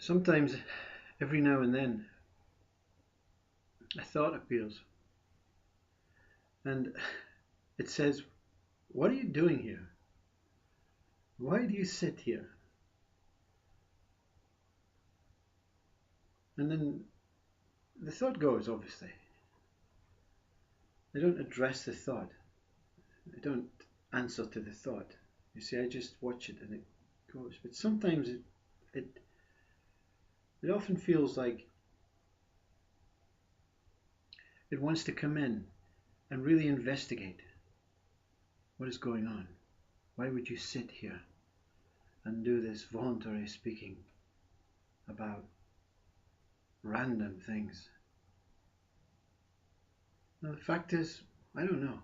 Sometimes, every now and then, a thought appears and it says, "What are you doing here? Why do you sit here?" And then the thought goes, obviously. I don't address the thought. I don't answer to the thought. You see, I just watch it and it goes. But sometimes it, it often feels like it wants to come in and really investigate what is going on. Why would you sit here and do this voluntary speaking about random things? Now, the fact is, I don't know.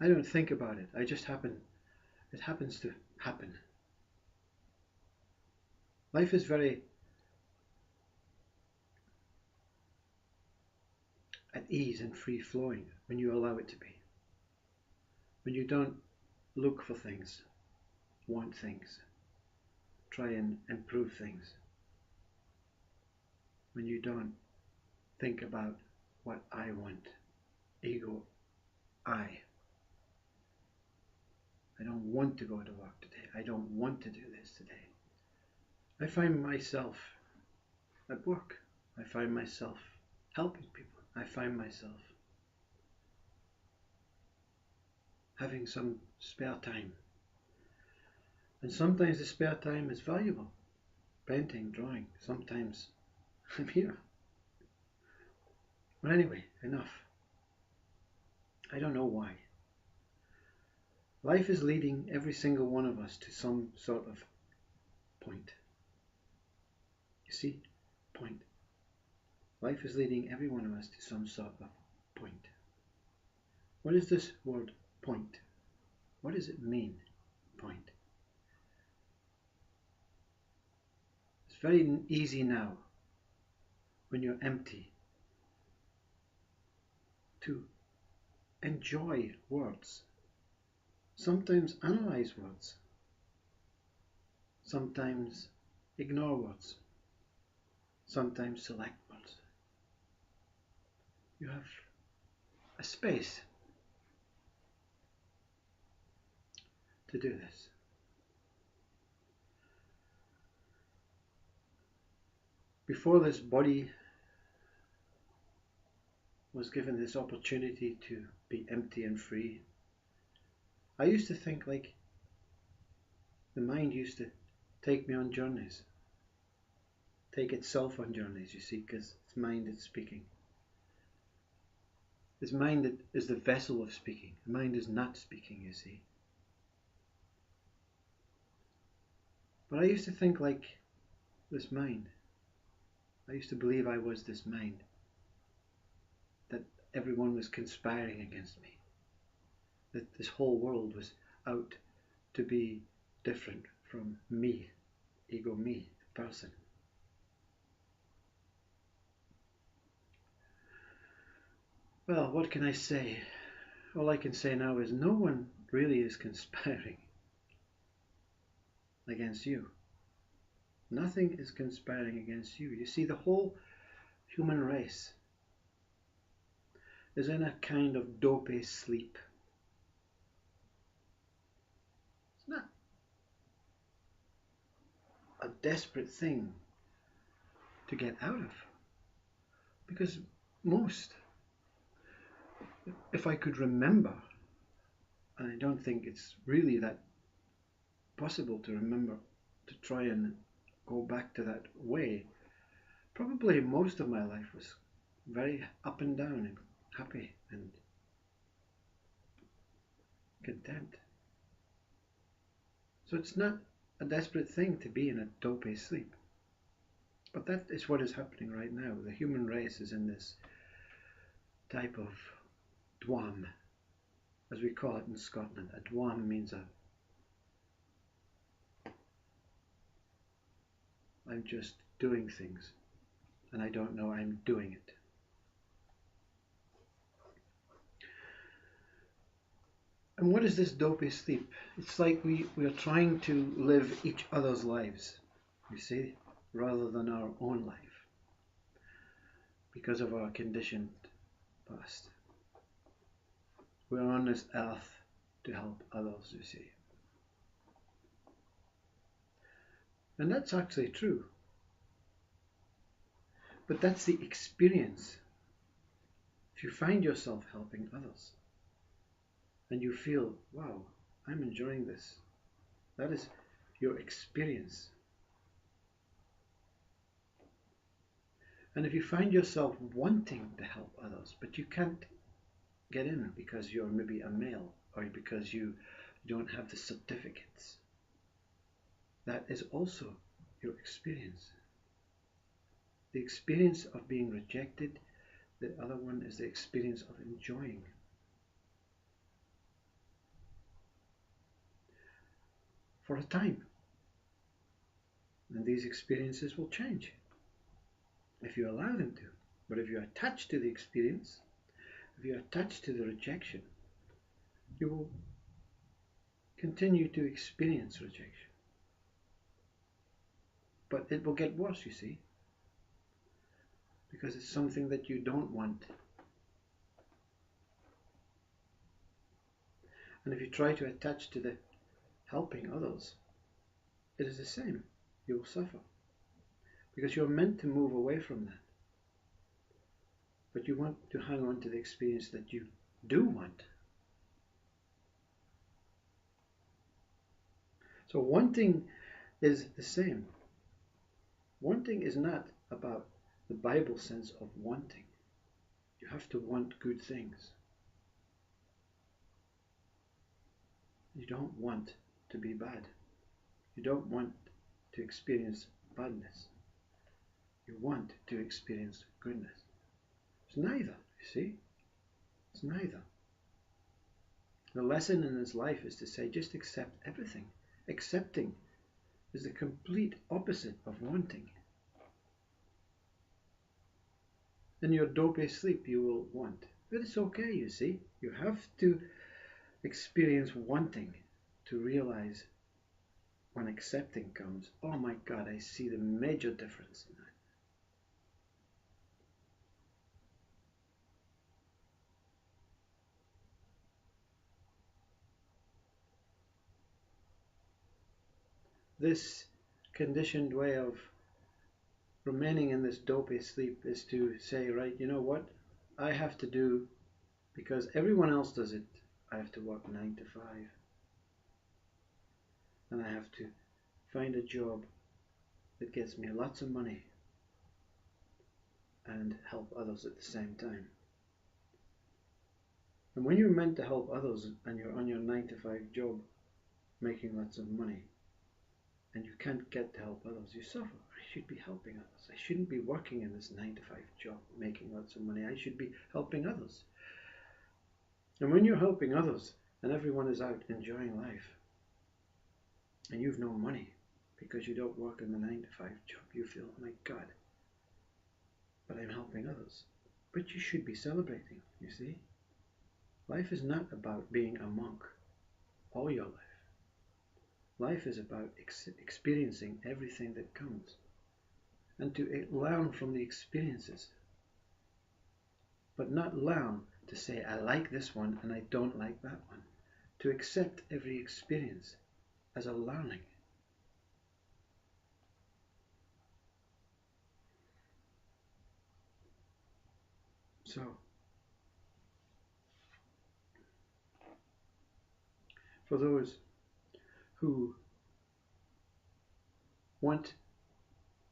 I don't think about it. It happens to happen. Life is very at ease and free flowing when you allow it to be. When you don't look for things, want things, try and improve things. When you don't think about what I want, ego, I don't want to go to work today. I don't want to do this today. I find myself at work. I find myself helping people. I find myself having some spare time. And sometimes the spare time is valuable. Painting, drawing. Sometimes I'm here. But anyway, enough. I don't know why. Life is leading every single one of us to some sort of point. You see? Point. Life is leading every one of us to some sort of point. What is this word point? What does it mean, point? It's very easy now, when you're empty, to enjoy words. Sometimes analyze words. Sometimes ignore words. Sometimes select words. You have a space to do this. Before this body was given this opportunity to be empty and free, I used to think like the mind used to take me on journeys. Take itself on journeys, you see, because it's mind that's speaking. It's mind that is the vessel of speaking. The mind is not speaking, you see. But I used to think like this mind. I used to believe I was this mind. That everyone was conspiring against me. That this whole world was out to be different from me, ego me, the person. Well, what can I say? All I can say now is no one really is conspiring against you. Nothing is conspiring against you. You see, the whole human race is in a kind of dopey sleep. It's not a desperate thing to get out of, because most, if I could remember, and I don't think it's really that possible to remember, to try and go back to that way, probably most of my life was very up and down and happy and content. So it's not a desperate thing to be in a dopey sleep. But that is what is happening right now. The human race is in this type of dwam, as we call it in Scotland. A dwam means I'm just doing things and I don't know I'm doing it. And what is this dopey sleep? It's like we are trying to live each other's lives. you see, rather than our own life because of our conditioned past. We're on this earth to help others, you see. And that's actually true. But that's the experience. If you find yourself helping others and you feel, wow, I'm enjoying this, that is your experience. And if you find yourself wanting to help others, but you can't get in because you're maybe a male or because you don't have the certificates, that is also your experience. The experience of being rejected, the other one is the experience of enjoying. For a time. And these experiences will change if you allow them to. But if you're attached to the experience, if you're attached to the rejection, you will continue to experience rejection. But it will get worse, you see, because it's something that you don't want. And if you try to attach to the helping others, it is the same. You will suffer because you're meant to move away from that. But you want to hang on to the experience that you do want. So wanting is the same. Wanting is not about the Bible sense of wanting. You have to want good things. You don't want to be bad. You don't want to experience badness. You want to experience goodness. It's neither, you see. It's neither. The lesson in this life is to say, just accept everything. Accepting is the complete opposite of wanting. In your dopey sleep you will want. But it's okay, you see. You have to experience wanting to realize when accepting comes, oh my God, I see the major difference in that. This conditioned way of remaining in this dopey sleep is to say, right, you know what? I have to do, because everyone else does it, I have to work 9 to 5. And I have to find a job that gets me lots of money and help others at the same time. And when you're meant to help others and you're on your 9 to 5 job making lots of money and you can't get to help others, you suffer. I should be helping others. I shouldn't be working in this 9 to 5 job making lots of money. I should be helping others. And when you're helping others and everyone is out enjoying life and you've no money because you don't work in the 9 to 5 job, you feel, oh my God, but I'm helping others. But you should be celebrating, you see. Life is not about being a monk all your life. Life is about experiencing everything that comes and to learn from the experiences, but not learn to say, I like this one and I don't like that one. To accept every experience as a learning. So, for those who want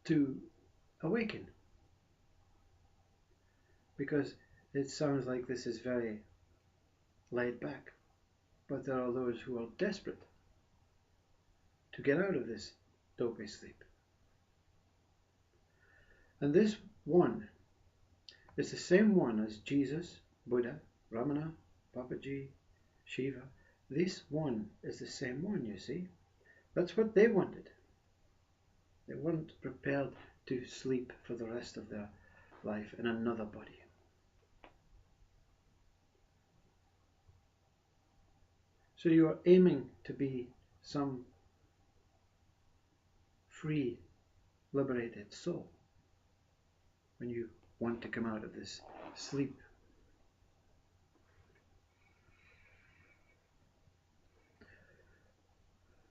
to awaken, because it sounds like this is very laid back, but there are those who are desperate to get out of this dopey sleep. And this one is the same one as Jesus, Buddha, Ramana, Papaji, Shiva. This one is the same one, you see. That's what they wanted. They weren't prepared to sleep for the rest of their life in another body. So you are aiming to be some free liberated soul when you want to come out of this sleep.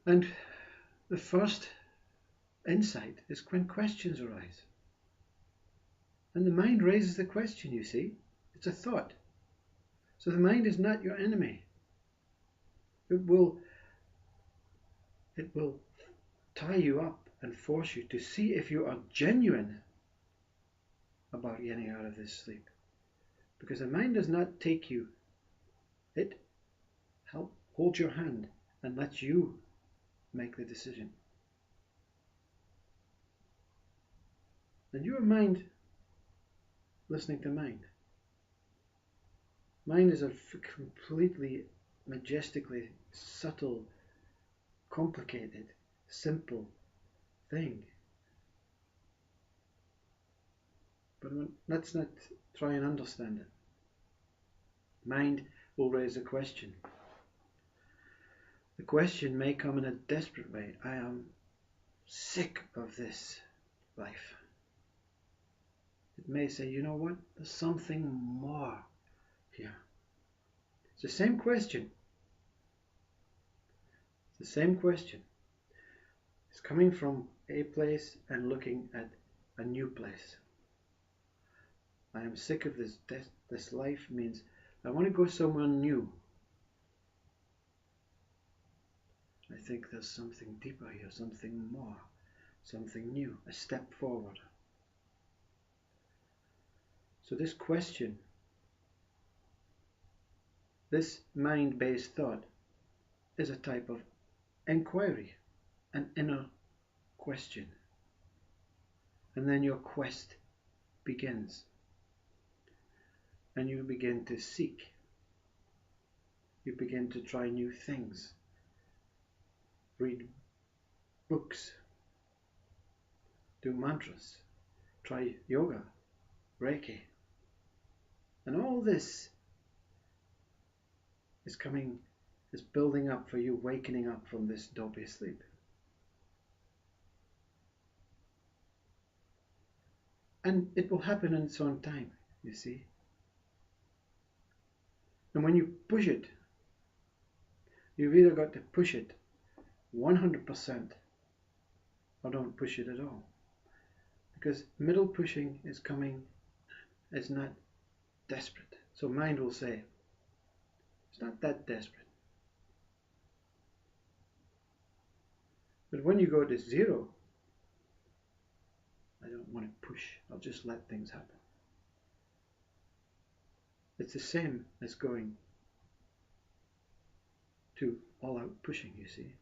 And the first insight is when questions arise. And the mind raises the question, you see. It's a thought. So the mind is not your enemy. It will tie you up and force you to see if you are genuine about getting out of this sleep. Because the mind does not take you. It holds your hand and lets you make the decision. And your mind listening to mind. Mind is a completely, majestically subtle, complicated, simple thing. But let's not try and understand it. Mind will raise a question. The question may come in a desperate way. I am sick of this life. It may say, you know what? There's something more here. It's the same question. It's the same question. It's coming from a place and looking at a new place. I am sick of this life means I want to go somewhere new. I think there's something deeper here, something more, something new, a step forward. So this question, this mind-based thought, is a type of inquiry, an inner question. And then your quest begins. And you begin to seek. You begin to try new things. Read books. Do mantras. Try yoga, Reiki. And all this is building up for you, wakening up from this dopey sleep. And it will happen in its own time, you see. And when you push it, you've either got to push it 100% or don't push it at all. Because middle pushing is not desperate. So mind will say, it's not that desperate. But when you go to zero, I don't want to push, I'll just let things happen. It's the same as going to all-out pushing, you see.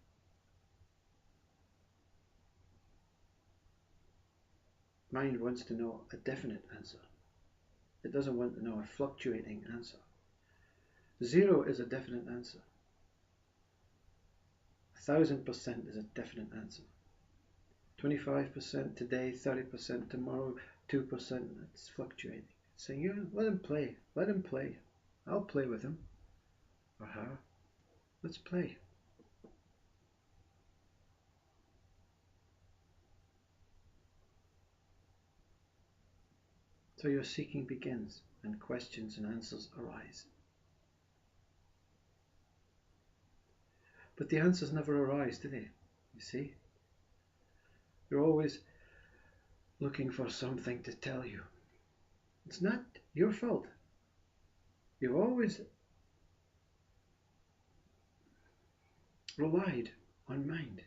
Mind wants to know a definite answer. It doesn't want to know a fluctuating answer. Zero is a definite answer. 1000% is a definite answer. 25% today, 30% tomorrow, 2%, it's fluctuating. It's saying, yeah, let him play. Let him play. I'll play with him or her. Let's play. So your seeking begins and questions and answers arise. But the answers never arise, do they? You see? You're always looking for something to tell you. It's not your fault. You've always relied on mind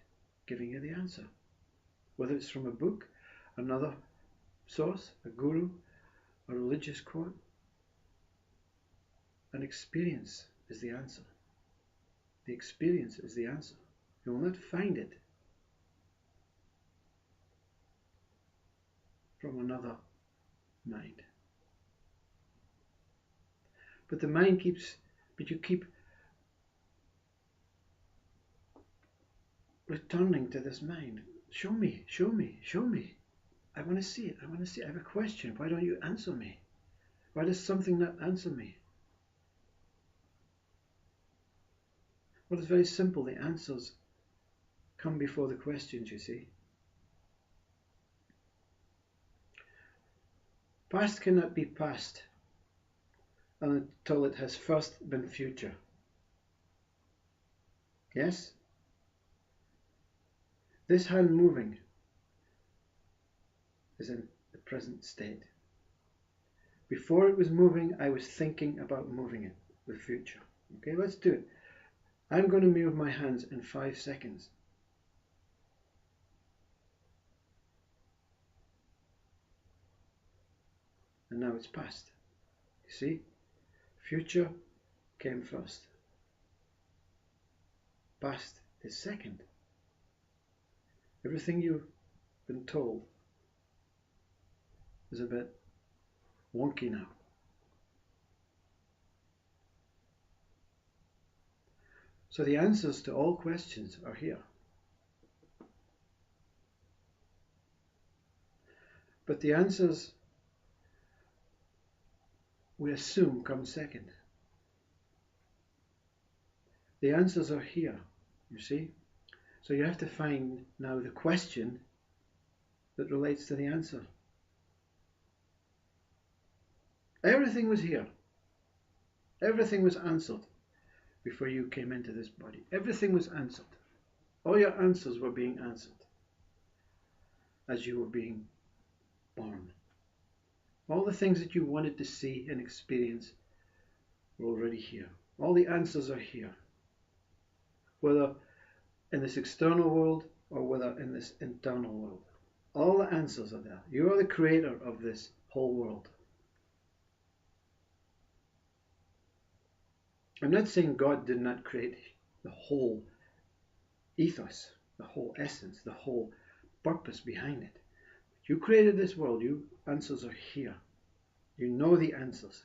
giving you the answer. Whether it's from a book, another source, a guru, a religious quote. An experience is the answer. The experience is the answer. You will not find it from another mind. But the mind you keep returning to this mind. Show me, show me, show me. I want to see it, I want to see it. I have a question. Why don't you answer me? Why does something not answer me? Well, it's very simple. The answers come before the questions, you see. Past cannot be past until it has first been future. Yes? This hand moving is in the present state. Before it was moving, I was thinking about moving it with future. Okay, let's do it. I'm going to move my hands in 5 seconds. And now it's past. You see? Future came first. Past is second. Everything you've been told is a bit wonky now. So the answers to all questions are here. But the answers we assume come second. The answers are here, you see? So you have to find now the question that relates to the answer. Everything was here. Everything was answered before you came into this body. Everything was answered. All your answers were being answered as you were being born. All the things that you wanted to see and experience were already here. All the answers are here. Whether in this external world or whether in this internal world. All the answers are there. You are the creator of this whole world. I'm not saying God did not create the whole ethos, the whole essence, the whole purpose behind it. You created this world. Your answers are here. You know the answers.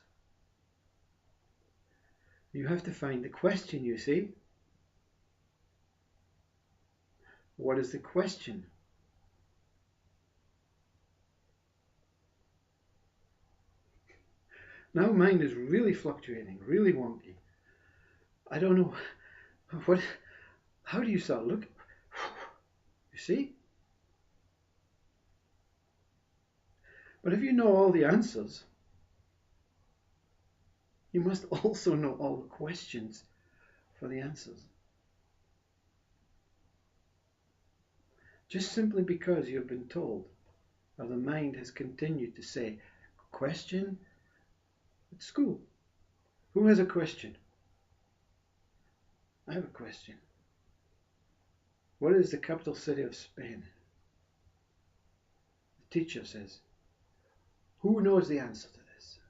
You have to find the question, you see. What is the question? Now mine is really fluctuating, really wonky. I don't know. How do you start looking? You see? But if you know all the answers, you must also know all the questions for the answers. Just simply because you have been told, or the mind has continued to say, question at school. Who has a question? I have a question. What is the capital city of Spain? The teacher says, who knows the answer to this?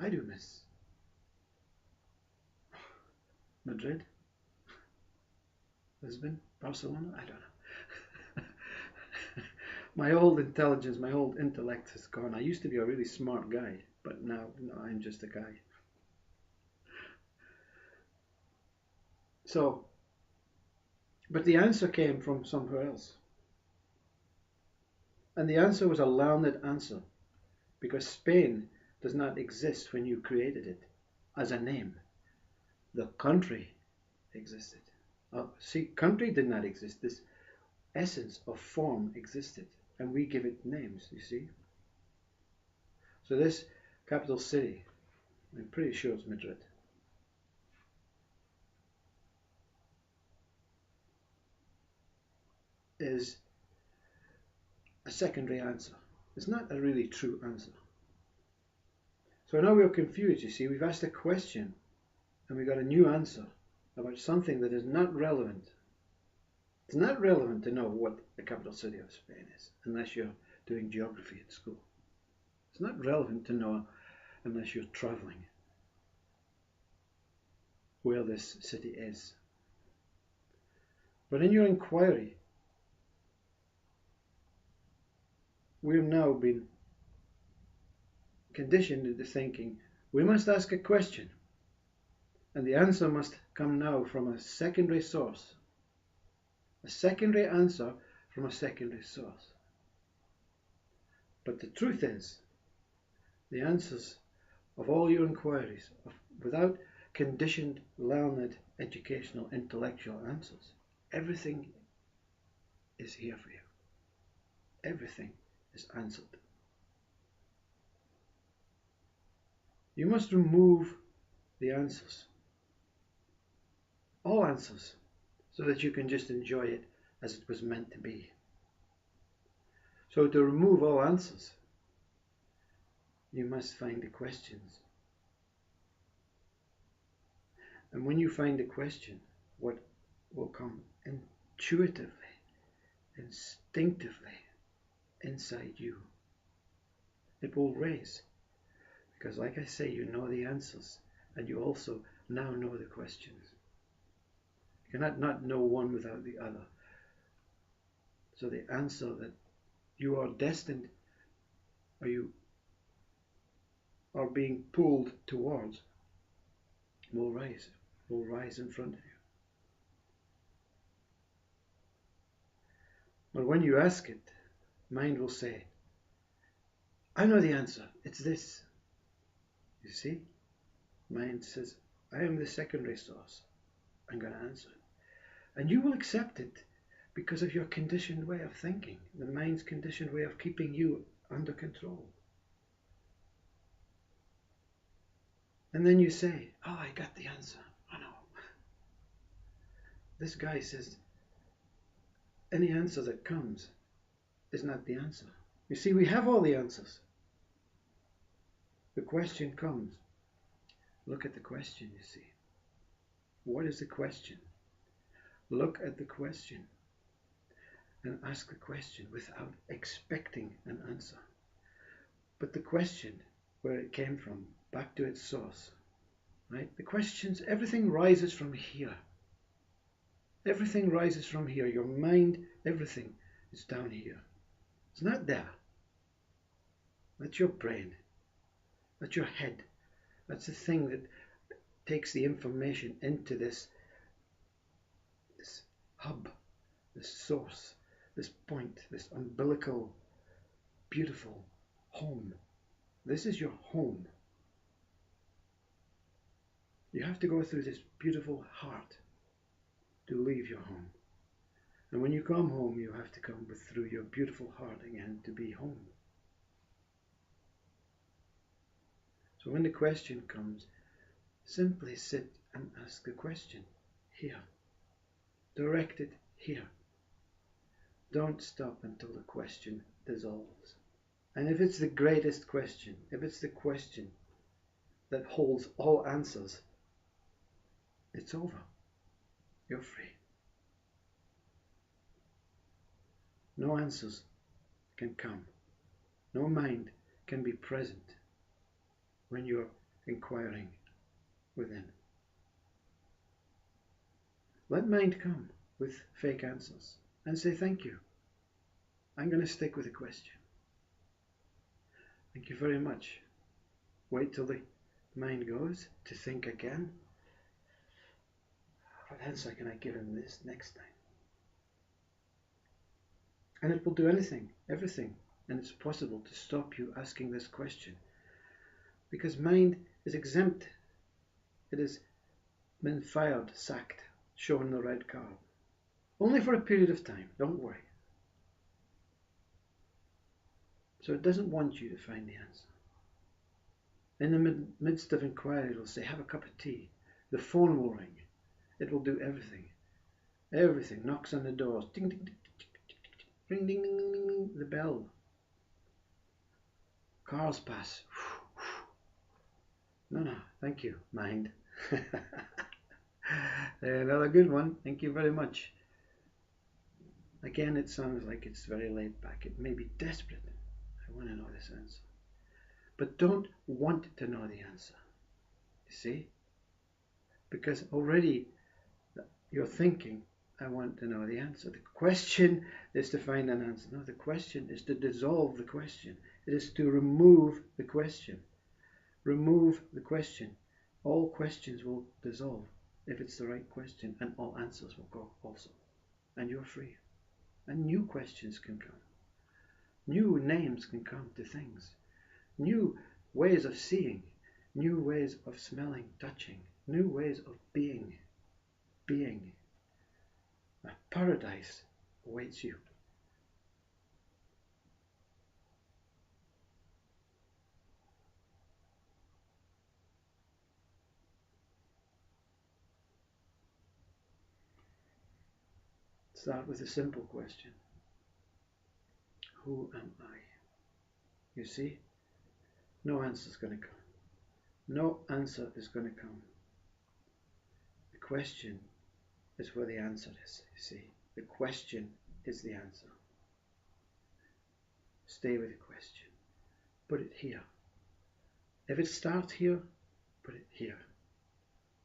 I do, miss. Madrid? Lisbon? Barcelona? I don't know. My old intelligence, my old intellect has gone. I used to be a really smart guy, but now I'm just a guy. So, but the answer came from somewhere else. And the answer was a learned answer, because Spain does not exist when you created it as a name. The country existed. See, country did not exist. This essence of form existed, and we give it names, you see. So this capital city, I'm pretty sure it's Madrid. Is a secondary answer. It's not a really true answer. So now we're confused, you see. We've asked a question and we got a new answer about something that is not relevant. It's not relevant to know what the capital city of Spain is unless you're doing geography at school. It's not relevant to know unless you're traveling where this city is. But in your inquiry, we've now been conditioned into thinking we must ask a question, and the answer must come now from a secondary source. A secondary answer from a secondary source. But the truth is, the answers of all your inquiries, without conditioned, learned, educational, intellectual answers, everything is here for you. Everything is answered. You must remove the answers, all answers, so that you can just enjoy it as it was meant to be. So to remove all answers, you must find the questions. And when you find the question, what will come intuitively, instinctively inside you, it will raise. Because like I say, you know the answers, and you also now know the questions. You cannot not know one without the other. So the answer that you are destined, or you are being pulled towards, will rise in front of you. But when you ask it, mind will say, I know the answer, it's this. You see? Mind says, I am the secondary source. I'm going to answer it. And you will accept it because of your conditioned way of thinking, the mind's conditioned way of keeping you under control. And then you say, oh, I got the answer. I know. This guy says, any answer that comes is not the answer. You see, we have all the answers. The question comes. Look at the question, you see. What is the question? Look at the question and ask the question without expecting an answer. But the question, where it came from, back to its source, right? The questions, everything rises from here. Everything rises from here. Your mind, everything is down here. It's not there. That's your brain. That's your head. That's the thing that takes the information into this hub, this source, this point, this umbilical, beautiful home. This is your home. You have to go through this beautiful heart to leave your home. And when you come home, you have to come through your beautiful heart again to be home. So when the question comes, simply sit and ask the question here. Direct it here. Don't stop until the question dissolves. And if it's the greatest question, if it's the question that holds all answers, it's over. You're free. No answers can come. No mind can be present when you're inquiring within. Let mind come with fake answers and say, thank you. I'm going to stick with the question. Thank you very much. Wait till the mind goes to think again. What answer can I give him this next time? And it will do anything, everything, and it's possible to stop you asking this question. Because mind is exempt. It has been fired, sacked, shown the red card. Only for a period of time, don't worry. So it doesn't want you to find the answer. In the midst of inquiry, it'll say, have a cup of tea. The phone will ring. It will do everything. Everything. Knocks on the doors. Ding, ding, ding, ding, ding, ring, ding, ding, ding, ding, ding. The bell. Cars pass. No, thank you, mind. Another good one. Thank you very much. Again, it sounds like it's very laid back. It may be desperate. I want to know this answer. But don't want to know the answer. You see? Because already you're thinking, I want to know the answer. The question is to find an answer. No, the question is to dissolve the question. It is to remove the question. Remove the question. All questions will dissolve if it's the right question, and all answers will go also. And you're free. And new questions can come. New names can come to things. New ways of seeing. New ways of smelling, touching. New ways of being. A paradise awaits you. Start with a simple question. Who am I? You see? No answer is going to come. No answer is going to come. The question is where the answer is, you see. The question is the answer. Stay with the question. Put it here. If it starts here, put it here.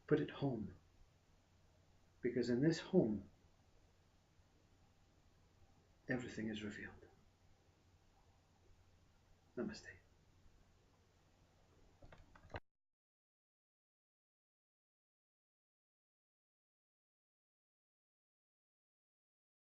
Put it home. Because in this home, everything is revealed. Namaste.